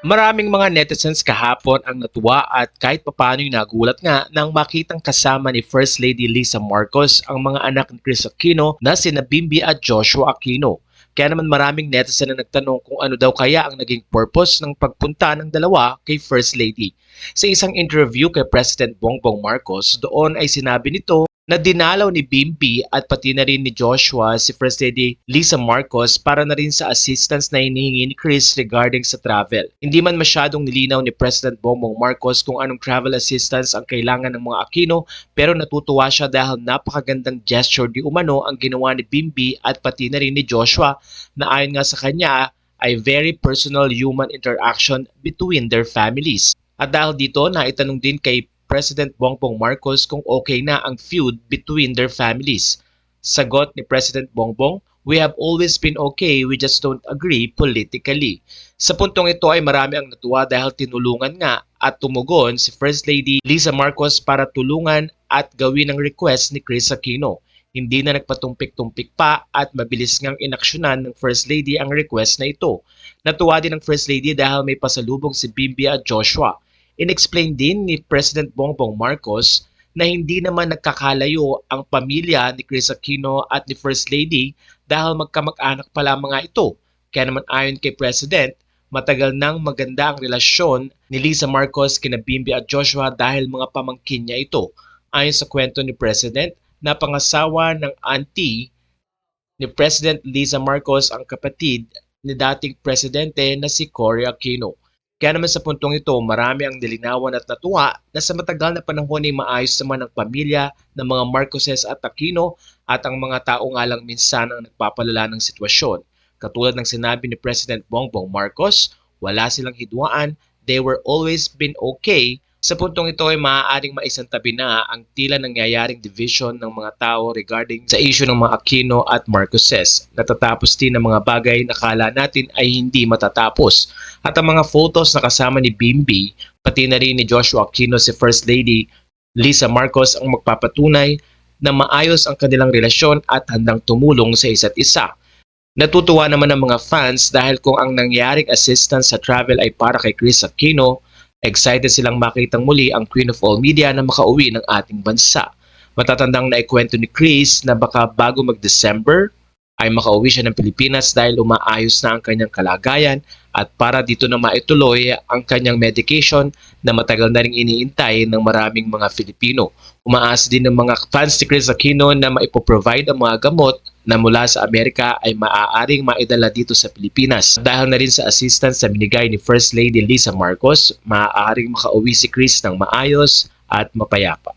Maraming mga netizens kahapon ang natuwa at kahit papaano'y nagulat nga nang makitang kasama ni First Lady Lisa Marcos ang mga anak ni Chris Aquino na sina Bimby at Joshua Aquino. Kaya naman maraming netizen na nagtanong kung ano daw kaya ang naging purpose ng pagpunta ng dalawa kay First Lady. Sa isang interview kay President Bongbong Marcos, doon ay sinabi nito na dinalaw ni Bimby at pati na rin ni Joshua si First Lady Lisa Marcos para na rin sa assistance na hinihingi ni Chris regarding sa travel. Hindi man masyadong nilinaw ni President Bongbong Marcos kung anong travel assistance ang kailangan ng mga Aquino, pero natutuwa siya dahil napakagandang gesture di umano ang ginawa ni Bimby at pati na rin ni Joshua na ayon nga sa kanya ay very personal human interaction between their families. At dahil dito, naitanong din kay President Bongbong Marcos kung okay na ang feud between their families. Sagot ni President Bongbong, "We have always been okay, we just don't agree politically." Sa puntong ito ay marami ang natuwa dahil tinulungan nga at tumugon si First Lady Lisa Marcos para tulungan at gawin ang request ni Chris Aquino. Hindi na nagpatumpik-tumpik pa at mabilis ngang inaksyonan ng First Lady ang request na ito. Natuwa din ang First Lady dahil may pasalubong si Bimby at Joshua. Inexplain din ni President Bongbong Marcos na hindi naman nagkakalayo ang pamilya ni Chris Aquino at ni First Lady dahil magkamag-anak pala mga ito. Kaya naman ayon kay President, matagal nang maganda ang relasyon ni Lisa Marcos kina Bimby at Joshua dahil mga pamangkin niya ito. Ayon sa kwento ni President, napangasawa ng auntie ni President Lisa Marcos ang kapatid ni dating presidente na si Cory Aquino. Kaya naman sa puntong ito, marami ang nilinawan at natuwa na sa matagal na panahon ay maayos naman ang pamilya ng mga Marcoses at Aquino at ang mga tao nga lang minsan ang nagpapalala ng sitwasyon. Katulad ng sinabi ni President Bongbong Marcos, wala silang hidwaan, they were always been okay. Sa puntong ito ay maaaring maisantabi na ang tila nangyayaring division ng mga tao regarding sa issue ng mga Aquino at Marcoses. Natatapos din ang mga bagay na kala natin ay hindi matatapos. At ang mga photos na kasama ni Bimby, pati na rin ni Joshua Aquino si First Lady Lisa Marcos ang magpapatunay na maayos ang kanilang relasyon at handang tumulong sa isa't isa. Natutuwa naman ang mga fans dahil kung ang nangyaring assistance sa travel ay para kay Chris Aquino, excited silang makitang muli ang Queen of All Media na makauwi ng ating bansa. Matatandang naikwento ni Chris na baka bago mag-December ay makauwi siya ng Pilipinas dahil umaayos na ang kanyang kalagayan at para dito na maituloy ang kanyang medication na matagal na ring iniintay ng maraming mga Filipino. Umaasa din ng mga fans ni Chris Aquino na maipoprovide ang mga gamot na mula sa Amerika ay maaaring maidala dito sa Pilipinas. Dahil na rin sa assistance na binigay ni First Lady Lisa Marcos, maaaring makauwi si Chris ng maayos at mapayapa.